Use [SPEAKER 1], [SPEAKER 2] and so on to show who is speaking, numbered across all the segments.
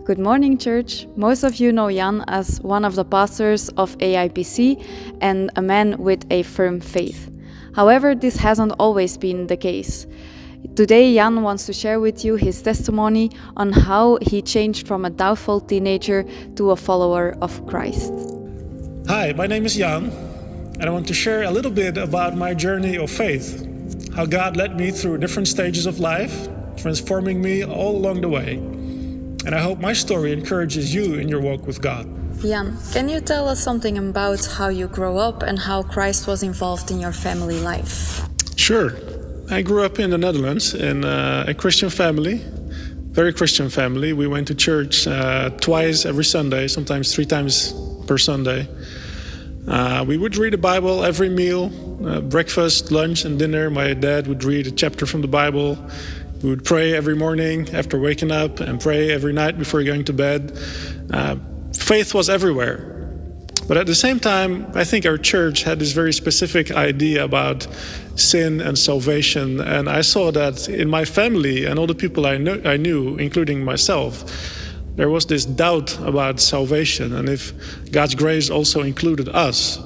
[SPEAKER 1] Good morning, church. Most of you know Jan as one of the pastors of AIPC and a man with a firm faith. However, this hasn't always been the case. Today, Jan wants to share with you his testimony on how he changed from a doubtful teenager to a follower of Christ.
[SPEAKER 2] Hi, my name is Jan, and I want to share a little bit about my journey of faith, how God led me through different stages of life, transforming me all along the way. And I hope my story encourages you in your walk with God.
[SPEAKER 1] Jan, can you tell us something about how you grew up and how Christ was involved in your family life?
[SPEAKER 2] Sure. I grew up in the Netherlands in a Christian family, very Christian family. We went to church twice every Sunday, sometimes 3 times per Sunday. We would read the Bible every meal, breakfast, lunch, and dinner. My dad would read a chapter from the Bible. We would pray every morning after waking up and pray every night before going to bed. Faith was everywhere. But at the same time, I think our church had this very specific idea about sin and salvation. And I saw that in my family and all the people I knew, including myself, there was this doubt about salvation and if God's grace also included us.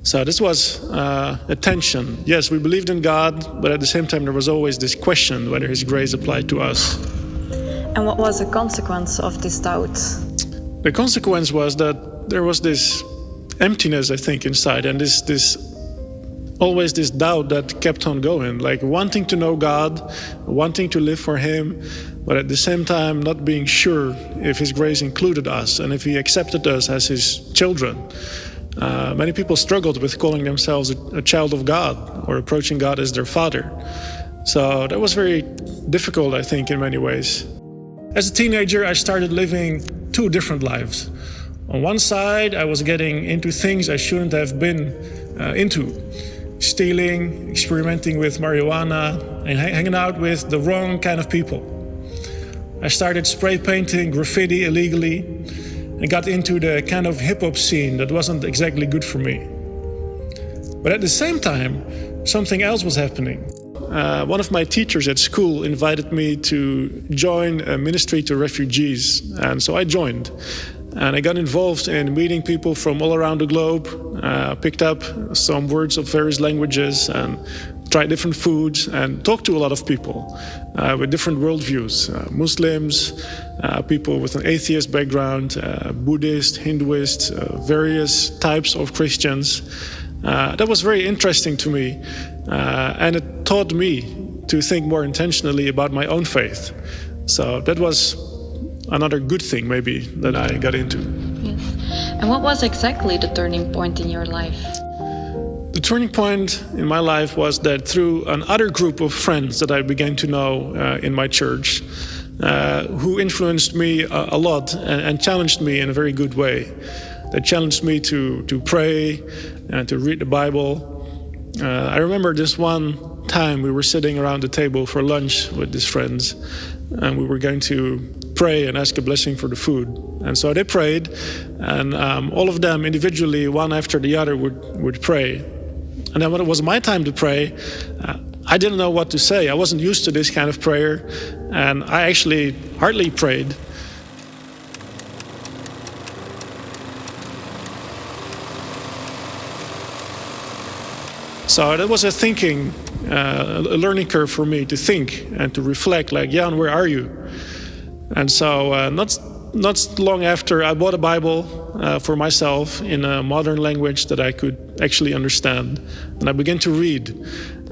[SPEAKER 2] So this was a tension. Yes, we believed in God, but at the same time there was always this question whether His grace applied to us.
[SPEAKER 1] And what was the consequence of this doubt?
[SPEAKER 2] The consequence was that there was this emptiness, I think, inside, and always this doubt that kept on going, like wanting to know God, wanting to live for Him, but at the same time not being sure if His grace included us and if He accepted us as His children. Many people struggled with calling themselves a child of God or approaching God as their father. So that was very difficult, I think, in many ways. As a teenager, I started living 2 different lives. On one side, I was getting into things I shouldn't have been into. Stealing, experimenting with marijuana, and hanging out with the wrong kind of people. I started spray painting graffiti illegally and got into the kind of hip-hop scene that wasn't exactly good for me. But at the same time, something else was happening. One of my teachers at school invited me to join a ministry to refugees, and so I joined. And I got involved in meeting people from all around the globe, picked up some words of various languages and tried different foods and talked to a lot of people with different worldviews. Muslims, people with an atheist background, Buddhist, Hinduist, various types of Christians. That was very interesting to me, and it taught me to think more intentionally about my own faith. So that was another good thing, maybe, that I got into.
[SPEAKER 1] Yes. And what was exactly the turning point in your life?
[SPEAKER 2] The turning point in my life was that through another group of friends that I began to know in my church, who influenced me a lot and challenged me in a very good way. They challenged me to pray and to read the Bible. I remember this one time we were sitting around the table for lunch with these friends, and we were going to pray and ask a blessing for the food. And so they prayed, and all of them individually, one after the other, would pray. And then when it was my time to pray, I didn't know what to say. I wasn't used to this kind of prayer, and I actually hardly prayed. So that was a learning curve for me to think and to reflect, like, Jan, where are you? And so not long after, I bought a Bible for myself in a modern language that I could actually understand. And I began to read.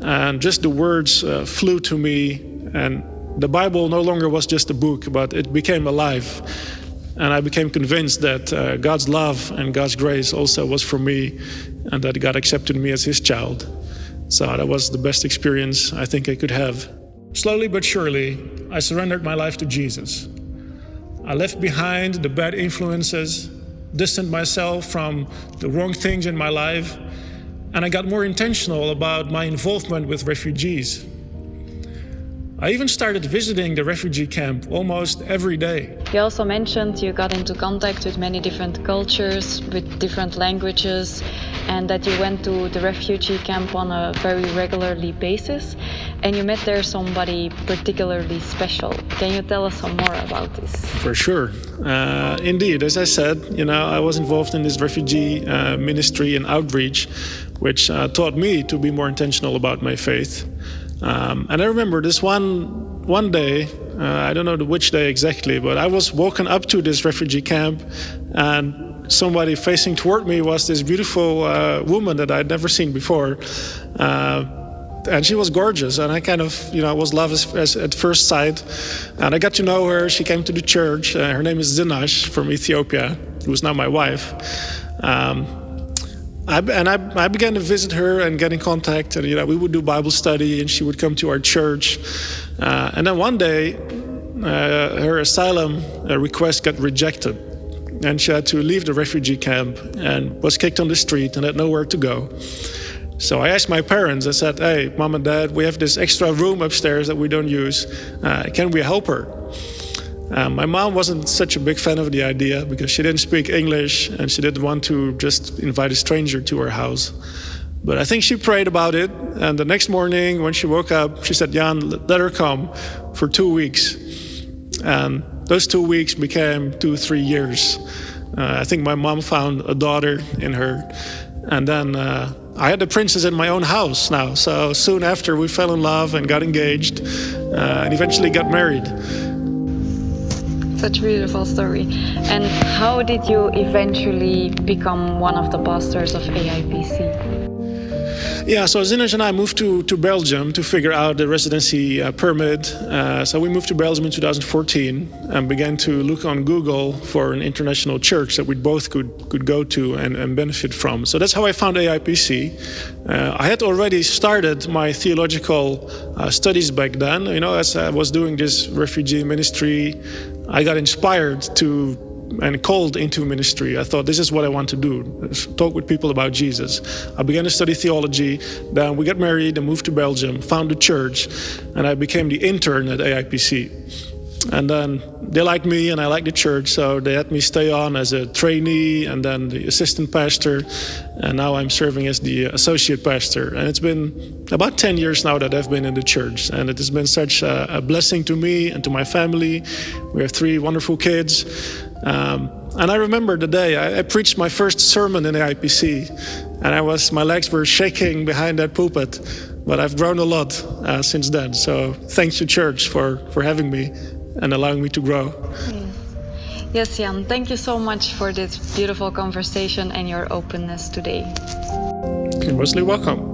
[SPEAKER 2] And just the words flew to me. And the Bible no longer was just a book, but it became alive. And I became convinced that God's love and God's grace also was for me, and that God accepted me as His child. So that was the best experience I think I could have. Slowly but surely, I surrendered my life to Jesus. I left behind the bad influences, distanced myself from the wrong things in my life, and I got more intentional about my involvement with refugees. I even started visiting the refugee camp almost every day.
[SPEAKER 1] You also mentioned you got into contact with many different cultures, with different languages, and that you went to the refugee camp on a very regularly basis. and you met there somebody particularly special. Can you tell us some more about this?
[SPEAKER 2] For sure. Indeed, as I said, I was involved in this refugee ministry and outreach, which taught me to be more intentional about my faith. And I remember this one day, I don't know which day exactly, but I was walking up to this refugee camp, and somebody facing toward me was this beautiful woman that I'd never seen before. And she was gorgeous, and I kind of, was love at first sight. And I got to know her. She came to the church. Her name is Zinash from Ethiopia, who is now my wife. I began to visit her and get in contact, and we would do Bible study, and she would come to our church. And then one day, her asylum request got rejected, and she had to leave the refugee camp and was kicked on the street and had nowhere to go. So I asked my parents. I said, "Hey, Mom and Dad, we have this extra room upstairs that we don't use. Can we help her?" My mom wasn't such a big fan of the idea because she didn't speak English and she didn't want to just invite a stranger to her house. But I think she prayed about it, and the next morning when she woke up, she said, "Jan, let her come for 2 weeks." And those 2 weeks became 2-3 years. I think my mom found a daughter in her, and then I had the princess in my own house now. So soon after, we fell in love and got engaged and eventually got married.
[SPEAKER 1] Such a beautiful story. And how did you eventually become one of the pastors of AIPC?
[SPEAKER 2] Yeah, so Zinash and I moved to Belgium to figure out the residency permit. So we moved to Belgium in 2014 and began to look on Google for an international church that we both could go to and benefit from. So that's how I found AIPC. I had already started my theological studies back then. As I was doing this refugee ministry, I got inspired and called into ministry. I thought, this is what I want to do, talk with people about Jesus. I began to study theology, then we got married and moved to Belgium, found a church, and I became the intern at AIPC. And then they liked me and I liked the church, so they had me stay on as a trainee and then the assistant pastor, and now I'm serving as the associate pastor. And it's been about 10 years now that I've been in the church, and it has been such a blessing to me and to my family. We have 3 wonderful kids. And I remember the day I preached my first sermon in the IPC, and my legs were shaking behind that pulpit, but I've grown a lot since then. So thanks you, church, for having me and allowing me to grow.
[SPEAKER 1] Yes, Jan, thank you so much for this beautiful conversation and your openness today.
[SPEAKER 2] You're mostly welcome.